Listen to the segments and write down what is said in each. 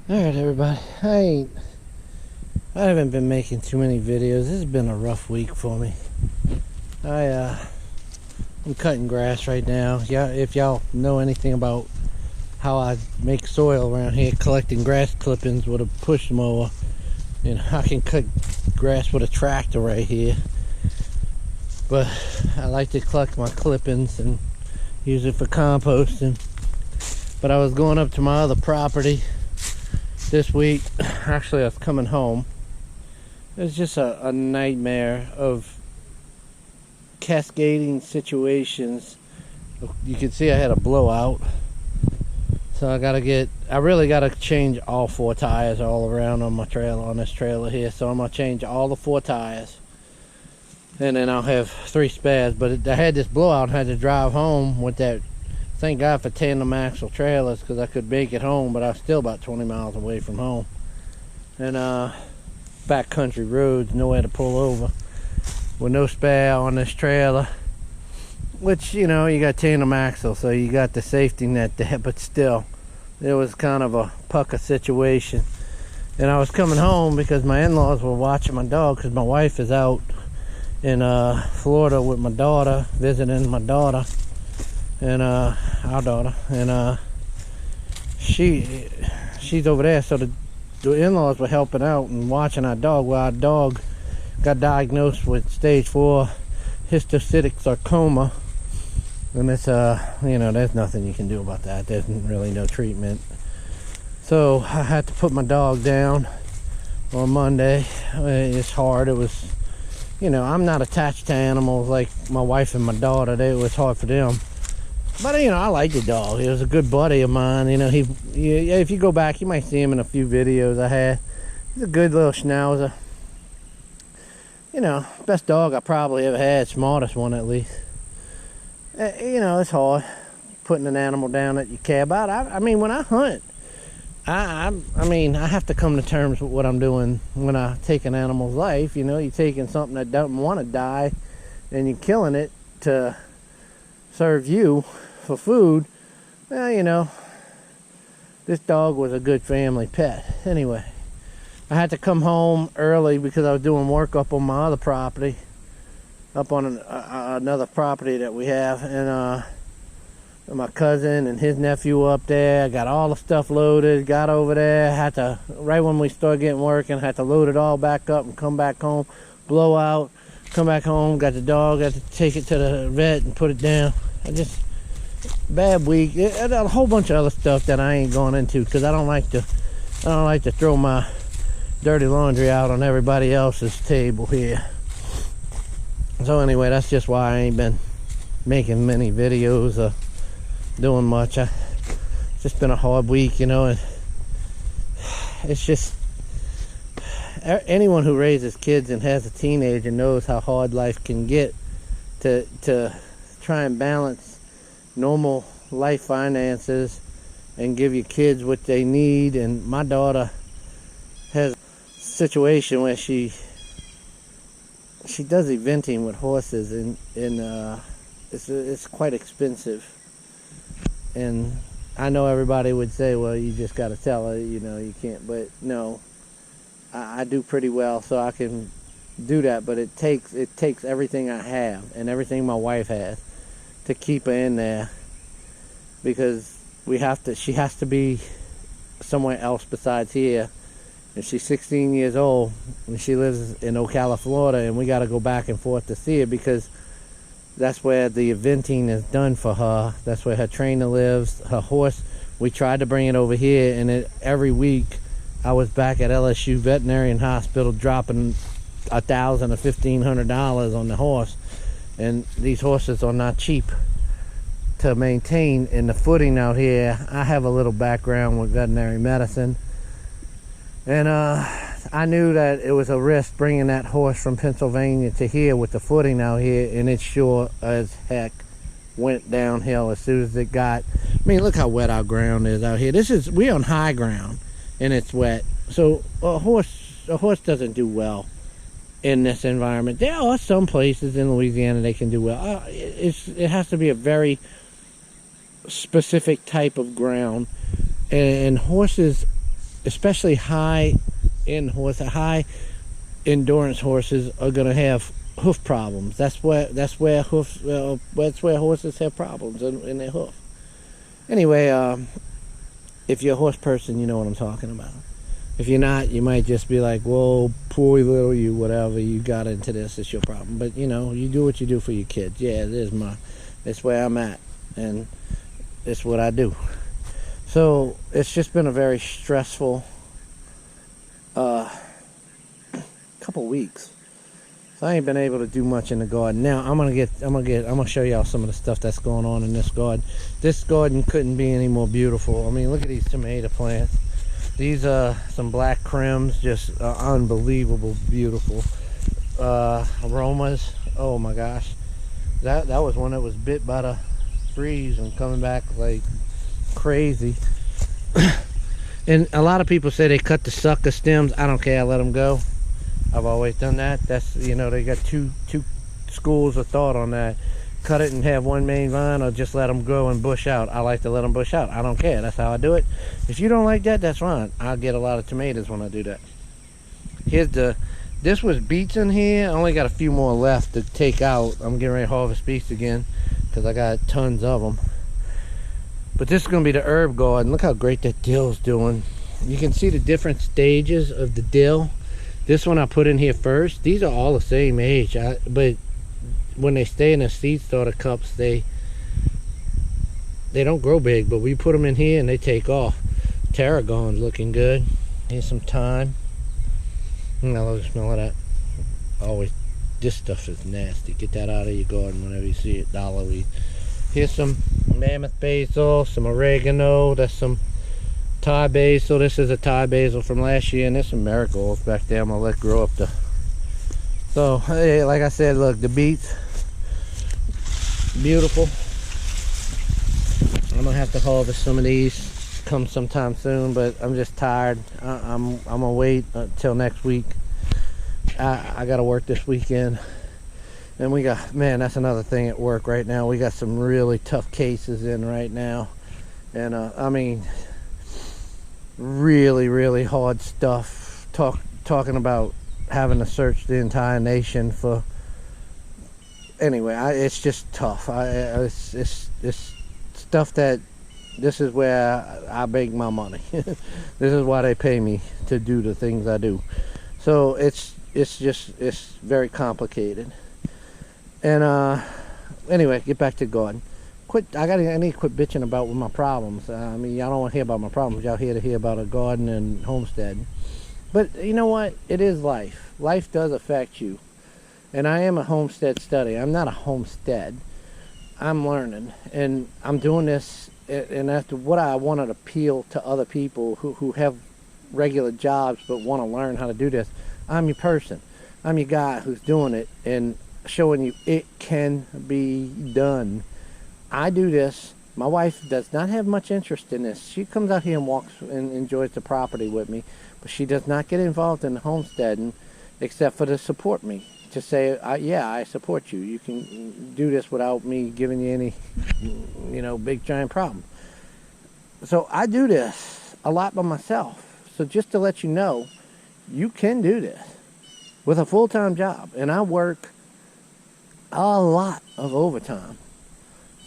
Alright everybody, I haven't been making too many videos. This has been a rough week for me. I'm cutting grass right now. Yeah, if y'all know anything about how I make soil around here, collecting grass clippings with a push mower. You know, I can cut grass with a tractor right here. But I like to collect my clippings and use it for composting. But I was going up to my other property this week. Actually, I was coming home. It was just a nightmare of cascading situations. You can see I had a blowout, so I really gotta change all 4 tires all around on my trailer, on this trailer here. So I'm gonna change all the 4 tires, and then I'll have 3 spares. But I had this blowout and had to drive home with that. Thank God for tandem axle trailers, because I could make it home, but I was still about 20 miles away from home. And backcountry roads, nowhere to pull over, with no spare on this trailer. Which, you know, you got tandem axle, so you got the safety net there, but still, it was kind of a pucker situation. And I was coming home because my in-laws were watching my dog, because my wife is out in Florida with my daughter, visiting my daughter. And our daughter, and she's over there, so the in-laws were helping out and watching our dog. Well, our dog got diagnosed with stage 4 histiocytic sarcoma, and it's you know, there's nothing you can do about that. There's really no treatment. So I had to put my dog down on Monday. It's hard. It was, you know, I'm not attached to animals like my wife and my daughter. It was hard for them. But, you know, I like the dog. He was a good buddy of mine. You know, if you go back, you might see him in a few videos I had. He's a good little schnauzer. You know, best dog I probably ever had. Smartest one, at least. You know, it's hard putting an animal down that you care about. I mean, when I hunt, I mean, I have to come to terms with what I'm doing when I take an animal's life. You know, you're taking something that doesn't want to die, and you're killing it to serve you for food. Well, you know, this dog was a good family pet. Anyway, I had to come home early because I was doing work up on my other property, up on another property that we have, and my cousin and his nephew up there. I got all the stuff loaded, got over there, had to, right when we started getting working, had to load it all back up and come back home, blow out, come back home, got the dog, got to take it to the vet and put it down. Bad week. A whole bunch of other stuff that I ain't going into, because I don't like to throw my dirty laundry out on everybody else's table here. So anyway, that's just why I ain't been making many videos or doing much. It's just been a hard week, you know. And it's just, anyone who raises kids and has a teenager knows how hard life can get to try and balance normal life finances and give your kids what they need. And my daughter has a situation where she does eventing with horses, and it's quite expensive. And I know everybody would say, well, you just got to tell her, you know, you can't. But no, I do pretty well, so I can do that. But it takes everything I have and everything my wife has to keep her in there, because she has to be somewhere else besides here. And she's 16 years old, and she lives in Ocala, Florida, and we got to go back and forth to see her, because that's where the eventing is done for her. That's where her trainer lives. Her horse, we tried to bring it over here, and every week I was back at LSU Veterinarian Hospital dropping $1,000 or $1,500 on the horse. And these horses are not cheap to maintain. In the footing out here, I have a little background with veterinary medicine, and I knew that it was a risk bringing that horse from Pennsylvania to here with the footing out here, and it sure as heck went downhill as soon as it got. I mean, look how wet our ground is out here. We're on high ground and it's wet, so a horse doesn't do well in this environment. There are some places in Louisiana they can do well. It has to be a very specific type of ground, and horses especially high endurance horses are going to have hoof problems. That's where horses have problems in their hoof. Anyway, if you're a horse person, you know what I'm talking about. If you're not, you might just be like, whoa, poor little you, whatever, you got into this, it's your problem. But you know, you do what you do for your kids. Yeah, it's where I'm at, and it's what I do. So it's just been a very stressful couple weeks. So I ain't been able to do much in the garden. Now I'm gonna show y'all some of the stuff that's going on in this garden. This garden couldn't be any more beautiful. I mean, look at these tomato plants. These are some black crims, just unbelievable, beautiful aromas. Oh my gosh, that was one that was bit by the freeze and coming back like crazy. And a lot of people say they cut the sucker stems. I don't care, I let them go. I've always done that. That's, you know, they got two schools of thought on that. Cut it and have one main vine, or just let them grow and bush out. I like to let them bush out. I don't care. That's how I do it. If you don't like that, that's fine. I'll get a lot of tomatoes when I do that. This was beets in here. I only got a few more left to take out. I'm getting ready to harvest beets again because I got tons of them. But this is going to be the herb garden. Look how great that dill's doing. You can see the different stages of the dill. This one I put in here first. These are all the same age, but when they stay in the seed starter cups, they don't grow big. But we put them in here and they take off. Tarragon's looking good. Here's some thyme. I love the smell of that. Always, this stuff is nasty. Get that out of your garden whenever you see it. Dollar weed. Here's some mammoth basil, some oregano. That's some Thai basil. This is a Thai basil from last year, and there's some marigolds back there. I'm gonna let grow up so hey, like I said, look, the beets, beautiful. I'm gonna have to harvest some of these come sometime soon, but I'm just tired. I'm gonna wait until next week. I gotta work this weekend, and we got, man, that's another thing at work right now. We got some really tough cases in right now, and I mean, really hard stuff. Talking about having to search the entire nation for, anyway, it's just tough. It's stuff that, this is where I make my money. This is why they pay me to do the things I do. So it's very complicated. And anyway, get back to garden. I need to quit bitching about my problems. I mean, y'all don't want to hear about my problems. Y'all here to hear about a garden and homesteading. But you know what? It is life. Life does affect you. And I am a homestead study. I'm not a homestead. I'm learning. And I'm doing this, and that's what I want to appeal to other people who have regular jobs but want to learn how to do this. I'm your person. I'm your guy who's doing it and showing you it can be done. I do this. My wife does not have much interest in this. She comes out here and walks and enjoys the property with me, but she does not get involved in homesteading except for to support me. To say, yeah, I support you. You can do this without me giving you any, big giant problem. So I do this a lot by myself. So just to let you know, you can do this with a full-time job. And I work a lot of overtime.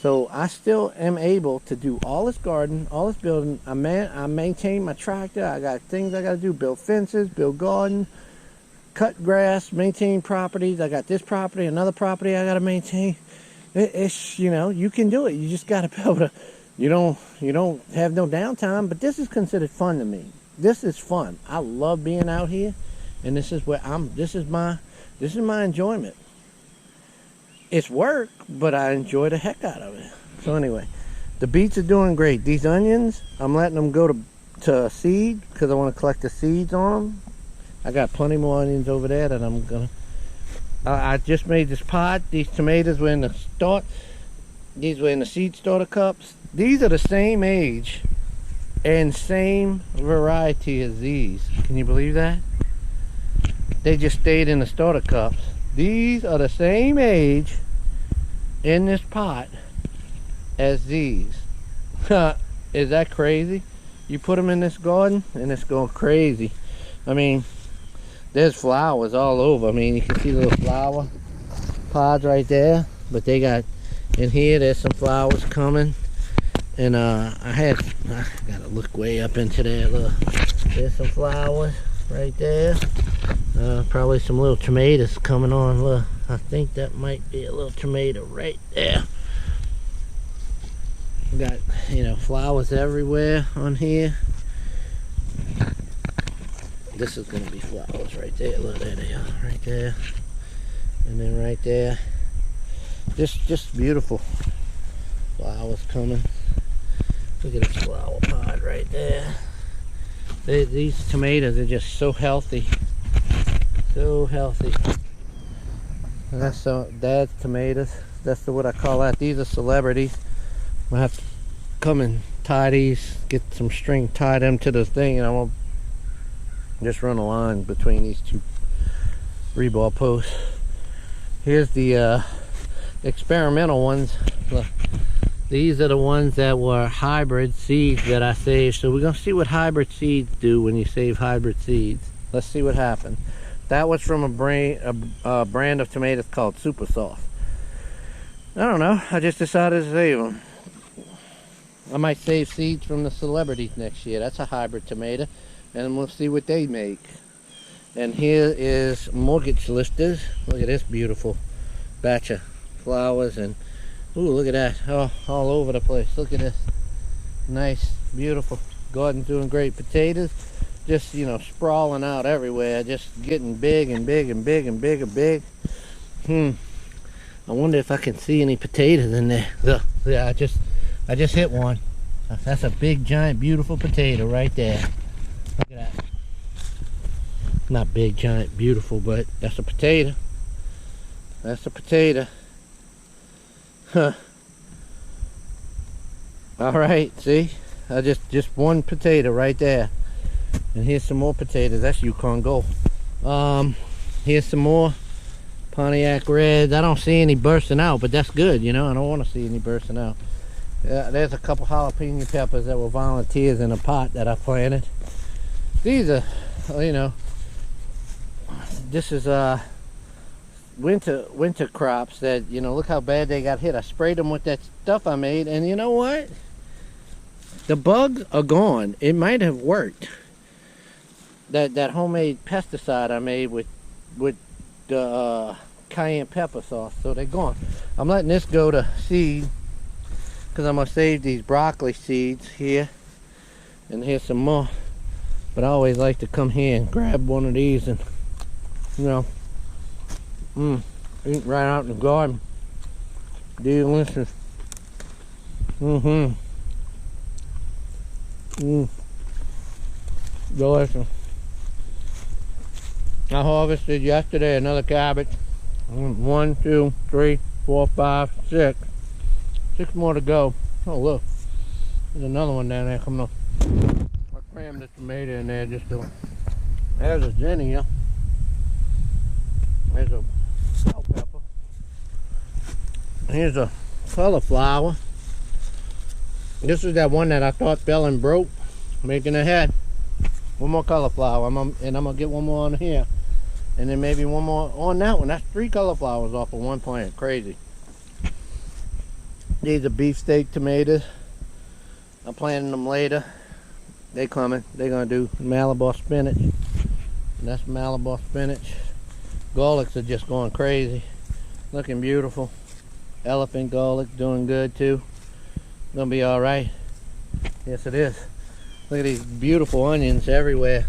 So I still am able to do all this garden, all this building. I maintain my tractor. I got things I got to do. Build fences, build garden, cut grass, maintain properties. I got this property, another property I got to maintain. It's, you can do it. You just got to be able to, you don't have no downtime, but this is considered fun to me. This is fun. I love being out here, and this is where this is my enjoyment. It's work, but I enjoy the heck out of it. So anyway, the beets are doing great. These onions, I'm letting them go to seed because I want to collect the seeds on them. I got plenty more onions over there that I'm gonna. I just made this pot. These tomatoes were in the start. These were in the seed starter cups. These are the same age and same variety as these. Can you believe that? They just stayed in the starter cups. These are the same age in this pot as these. Is that crazy? You put them in this garden and it's going crazy. I mean, there's flowers all over. I mean, you can see little flower pods right there, but they got in here, there's some flowers coming. And I gotta look way up into there. Look, there's some flowers right there. Probably some little tomatoes coming on. Look, I think that might be a little tomato right there. We got, you know, flowers everywhere on here. This is gonna be flowers right there. Look, there they are, right there, and then right there. Just beautiful flowers coming. Look at this flower pod right there. These tomatoes are just so healthy, so healthy. And that's Dad's tomatoes. That's what I call that. These are celebrities. I have to come and tie these, get some string, tie them to the thing, and I won't just run a line between these two rebar posts. Here's the experimental ones. Look, these are the ones that were hybrid seeds that I saved. So we're gonna see what hybrid seeds do when you save hybrid seeds. Let's see what happened. That was from a brand of tomatoes called Super Soft. I don't know, I just decided to save them. I might save seeds from the celebrities next year. That's a hybrid tomato, and we'll see what they make. And here is mortgage listers. Look at this beautiful batch of flowers, and ooh, look at that. Oh, all over the place. Look at this. Nice, beautiful. Garden's doing great. Potatoes just, you know, sprawling out everywhere, just getting big and big and big and big and big. I wonder if I can see any potatoes in there. Look, yeah, I just hit one. That's a big, giant, beautiful potato right there. Look at that. Not big, giant, beautiful, but that's a potato. That's a potato. Huh. All right, see? I just one potato right there. And here's some more potatoes. That's Yukon Gold. Here's some more Pontiac Reds. I don't see any bursting out, but that's good, you know. I don't want to see any bursting out. There's a couple jalapeno peppers that were volunteers in a pot that I planted. These are, you know, this is winter crops that, you know, look how bad they got hit. I sprayed them with that stuff I made, and you know what? The bugs are gone. It might have worked. That homemade pesticide I made with the cayenne pepper sauce, so they're gone. I'm letting this go to seed because I'm gonna save these broccoli seeds here, and here's some more. But I always like to come here and grab one of these and, you know, eat right out in the garden. Delicious. Delicious. I harvested yesterday another cabbage. 1, 2, 3, 4, 5, 6. 6 more to go. Oh look, there's another one down there coming up. I crammed the tomato in there just to. There's a zinnia. There's a bell pepper. Here's a cauliflower. This is that one that I thought fell and broke, making a head. One more cauliflower, and I'm gonna get one more on here, and then maybe one more on that one. That's 3 cauliflowers off of one plant. Crazy. These are beefsteak tomatoes. I'm planting them later. They coming. They're gonna do Malabar spinach. And that's Malabar spinach. Garlics are just going crazy, looking beautiful. Elephant garlic doing good too. Gonna be all right. Yes, it is. Look at these beautiful onions everywhere.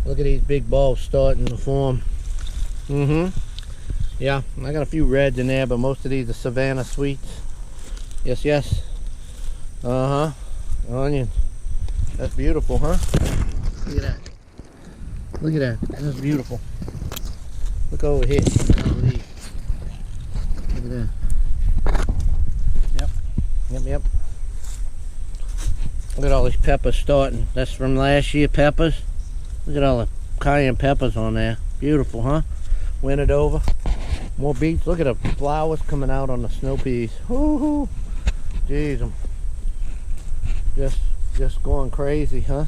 Look at these big bulbs starting to form. Yeah, I got a few reds in there, but most of these are Savannah sweets. Yes, yes. Onion. That's beautiful, huh? Look at that. Look at that. That's beautiful. Look over here. Look at that. Yep. Look at all these peppers starting. That's from last year peppers. Look at all the cayenne peppers on there. Beautiful, huh? Wintered over. More beets. Look at the flowers coming out on the snow peas. Woohoo! Jeez, just just going crazy, huh?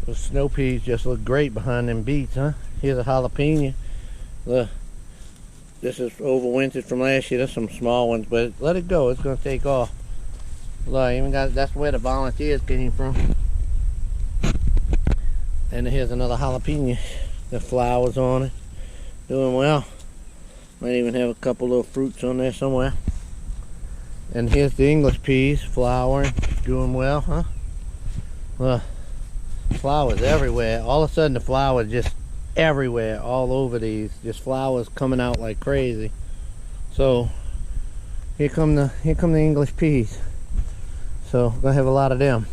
Those snow peas just look great behind them beets, huh? Here's a jalapeno. Look, this is overwintered from last year. There's some small ones, but let it go. It's gonna take off. Look, I even got, that's where the volunteers came from. And here's another jalapeno. The flowers on it, doing well. Might even have a couple little fruits on there somewhere. And here's the English peas, flowering, doing well, huh? Look, flowers everywhere. All of a sudden the flowers just everywhere, all over these. Just flowers coming out like crazy. So here come the English peas. So gonna have a lot of them.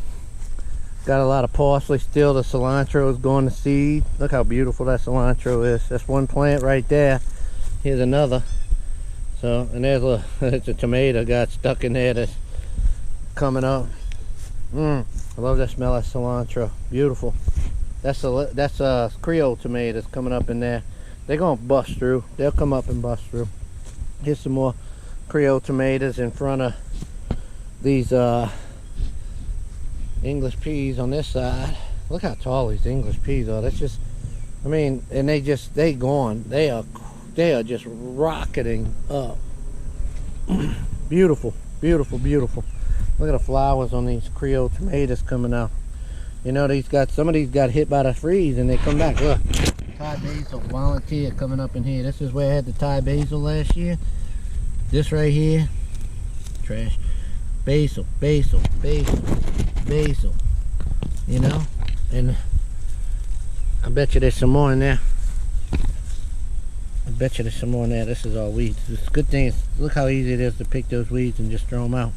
Got a lot of parsley still. The cilantro is going to seed. Look how beautiful that cilantro is. That's one plant right there. Here's another. So, and there's a, it's a tomato got stuck in there that's coming up. I love that smell of cilantro. Beautiful. That's Creole tomatoes coming up in there. They're gonna bust through. They'll come up and bust through. Here's some more Creole tomatoes in front of these English peas on this side. Look how tall these English peas are. That's just, I mean, and they gone. They are just rocketing up. Beautiful, beautiful, beautiful. Look at the flowers on these Creole tomatoes coming out. You know, some of these got hit by the freeze and they come back. Look, Thai basil volunteer coming up in here. This is where I had the Thai basil last year. This right here, trash. Basil, basil, basil, basil. You know, and I bet you there's some more in there. I bet you there's some more in there. This is all weeds. The good thing is, look how easy it is to pick those weeds and just throw them out.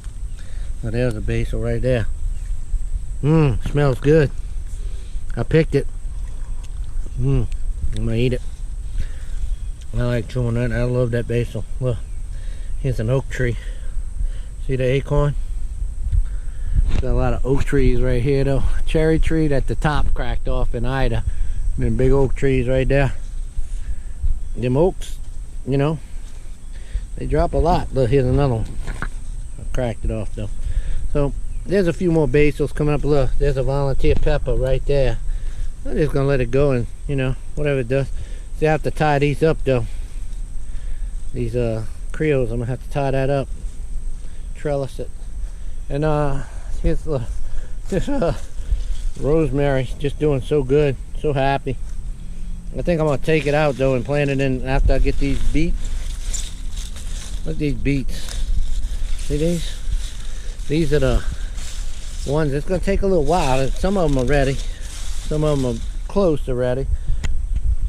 Now there's a basil right there. Smells good. I picked it. I'm gonna eat it. I like chewing that. I love that basil. Look, here's an oak tree. See the acorn? Got a lot of oak trees right here though. Cherry tree that the top cracked off in Ida. And then big oak trees right there. Them oaks, you know, they drop a lot. Look, here's another one. I cracked it off though. So there's a few more basils coming up. Look, there's a volunteer pepper right there. I'm just gonna let it go and, you know, whatever it does. See, I have to tie these up though. These Creoles, I'm gonna have to tie that up. Trellis it. And here's this rosemary, just doing so good, so happy. I think I'm gonna take it out though and plant it in after I get these beets. Look at these beets. See these? These are the ones. It's gonna take a little while. Some of them are ready. Some of them are close to ready.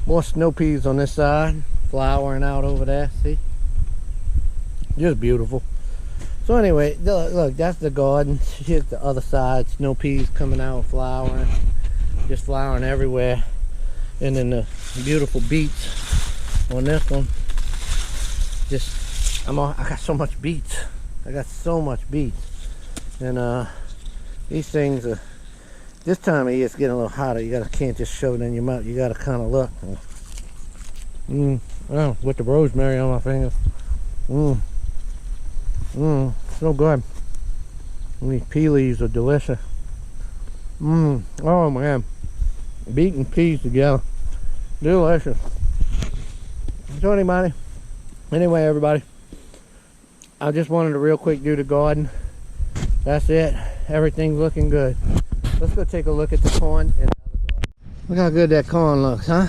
More snow peas on this side, flowering out over there. See? Just beautiful. So anyway, look, that's the garden. Here's the other side. Snow peas coming out, flowering, just flowering everywhere. And then the beautiful beets on this one. Just, I got so much beets. I got so much beets. And these things are, this time of year it's getting a little hotter. You can't just shove it in your mouth. You gotta kind of look. Oh, with the rosemary on my fingers. So good. And these pea leaves are delicious. Oh man. Beet and peas together. Delicious. So anyway everybody, I just wanted to real quick do the garden. That's it. Everything's looking good. Let's go take a look at the corn and the other garden. Look how good that corn looks, huh?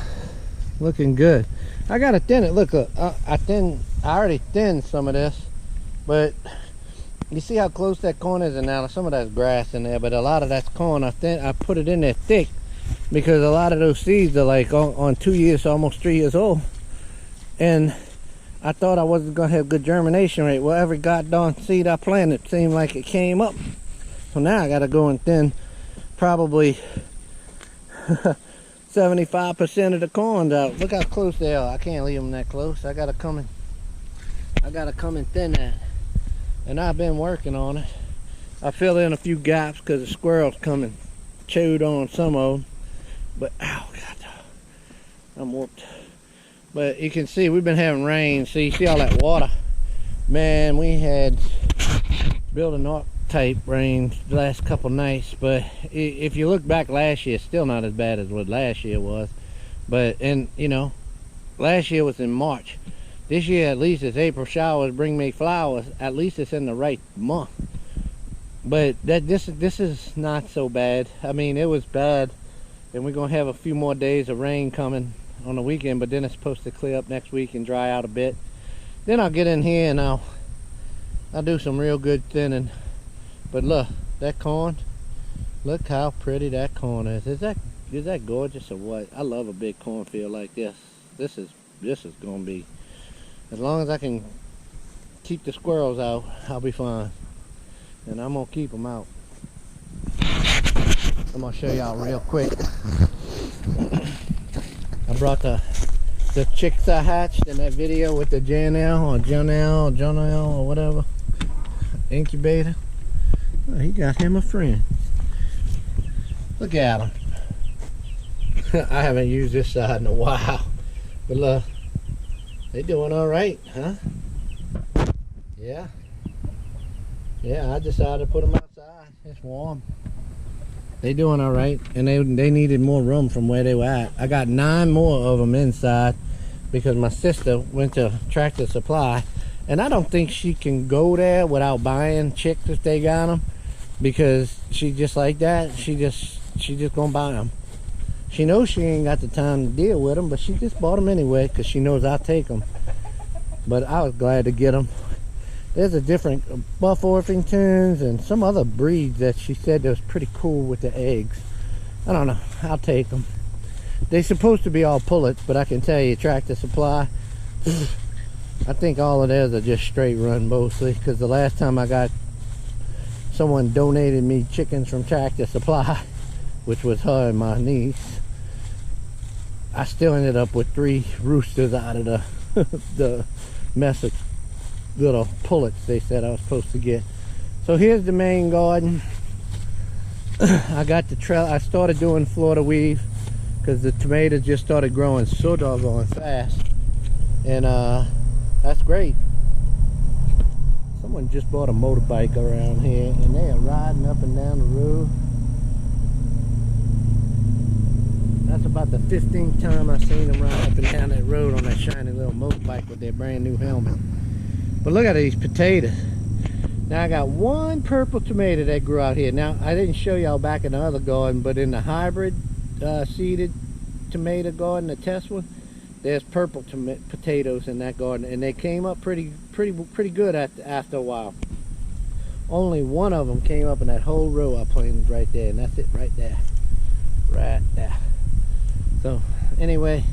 Looking good. I gotta thin it. Look, I already thinned some of this, but you see how close that corn is, and now some of that's grass in there, but a lot of that's corn. I put it in there thick because a lot of those seeds are like on 2 years, almost 3 years old, and I thought I wasn't gonna have good germination rate. Well, every goddamn seed I planted seemed like it came up. So now I gotta go and thin probably 75% of the corns out. Look how close they are. I can't leave them that close. I gotta come and thin that. And I've been working on it. I fill in a few gaps because the squirrels come and chewed on some of them. But ow, God, I'm whooped. But you can see we've been having rain. See all that water? Man, we had built type rain the last couple nights, but if you look back last year, it's still not as bad as what last year was. But, and you know, last year was in March. This year, at least, it's April showers bring me flowers. At least it's in the right month. But this is not so bad. I mean, it was bad, and we're gonna have a few more days of rain coming on the weekend, but then it's supposed to clear up next week and dry out a bit. Then I'll get in here and I'll do some real good thinning. But look, that corn, look how pretty that corn is. Is that gorgeous or what? I love a big cornfield like this. This is gonna be, as long as I can keep the squirrels out, I'll be fine. And I'm gonna keep them out. I'm gonna show y'all real quick. I brought the chicks I hatched in that video with the Jonelle or whatever incubator. Oh, he got him a friend. Look at him. I haven't used this side in a while, but look, they doing all right, huh? Yeah. Yeah, I decided to put them outside. It's warm. They doing all right, and they needed more room from where they were at. I got 9 more of them inside because my sister went to Tractor Supply, and I don't think she can go there without buying chicks if they got them, because she just like that. She just gonna buy them. She knows she ain't got the time to deal with them, but she just bought them anyway because she knows I'll take them. But I was glad to get them. There's a different Buff Orpingtons and some other breeds that she said that was pretty cool with the eggs. I don't know. I'll take them. They're supposed to be all pullets, but I can tell you, Tractor Supply, I think all of theirs are just straight run mostly, because the last time I got, someone donated me chickens from Tractor Supply, which was her and my niece. I still ended up with 3 roosters out of the mess of little pullets they said I was supposed to get. So here's the main garden. I got the trail. I started doing Florida weave because the tomatoes just started growing so doggone fast, and that's great. Someone just bought a motorbike around here, and they are riding up and down the road. That's about the 15th time I've seen them ride up and down that road on that shiny little motorbike with their brand new helmet. But look at these potatoes. Now I got 1 purple tomato that grew out here. Now I didn't show y'all back in the other garden, but in the hybrid seeded tomato garden, the test one, there's purple potatoes in that garden, and they came up pretty good after a while. Only 1 of them came up in that whole row I planted right there, and that's it right there. Right there. So anyway,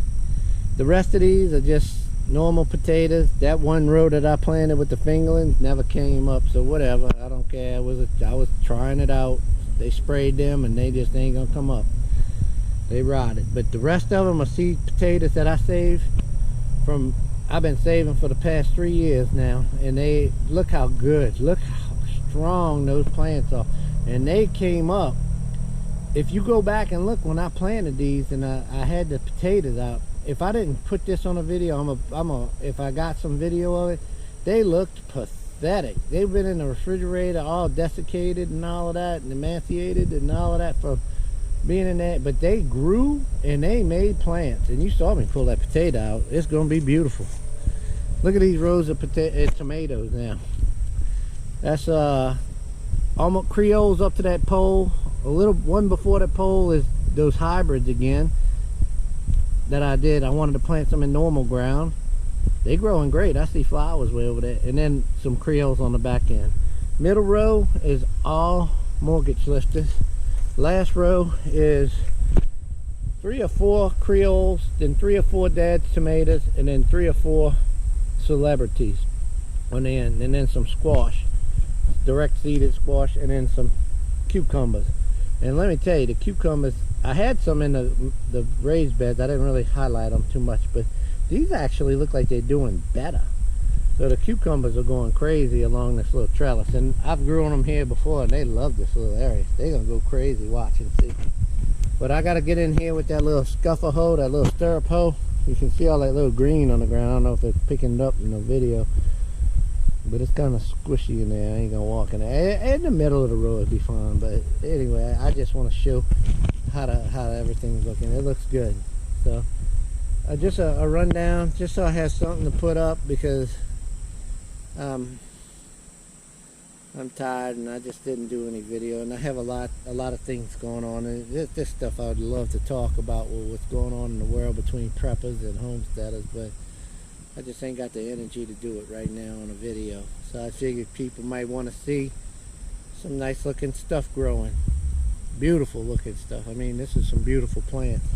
the rest of these are just normal potatoes. That 1 row that I planted with the fingerlings never came up, so whatever, I don't care. I was trying it out. They sprayed them and they just ain't gonna come up. They rotted. But the rest of them are seed potatoes that I saved from, I've been saving for the past 3 years now, and they look how good, look how strong those plants are, and they came up. If you go back and look when I planted these and I had the potatoes out, if I didn't put this on a video, if I got some video of it, they looked pathetic. They've been in the refrigerator all desiccated and all of that, and emaciated and all of that for being in that, but they grew and they made plants, and you saw me pull that potato out. It's gonna be beautiful. Look at these rows of tomatoes now. That's almost Creoles up to that pole. A little one before that pole is those hybrids again that I did. I wanted to plant some in normal ground. They growing great. I see flowers way over there, and then some Creoles on the back end. Middle row is all mortgage lifters. Last row is 3 or 4 Creoles, then 3 or 4 dad's tomatoes, and then 3 or 4 celebrities on the end, and then some squash, direct seeded squash, and then some cucumbers. And let me tell you, the cucumbers, I had some in the raised beds. I didn't really highlight them too much, but these actually look like they're doing better. So the cucumbers are going crazy along this little trellis, and I've grown them here before, and they love this little area. They're gonna go crazy. Watch and see. But I gotta get in here with that little scuffer hoe, that little stirrup hoe. You can see all that little green on the ground. I don't know if it's picking it up in the video. But it's kind of squishy in there. I ain't gonna walk in there. In the middle of the road would be fine. But anyway, I just want to show how everything's looking. It looks good. So just a rundown, just so I have something to put up, because I'm tired and I just didn't do any video, and I have a lot of things going on, and this stuff I would love to talk about, what's going on in the world between preppers and homesteaders, but I just ain't got the energy to do it right now on a video. So I figured people might want to see some nice looking stuff growing, beautiful looking stuff. I mean, this is some beautiful plants.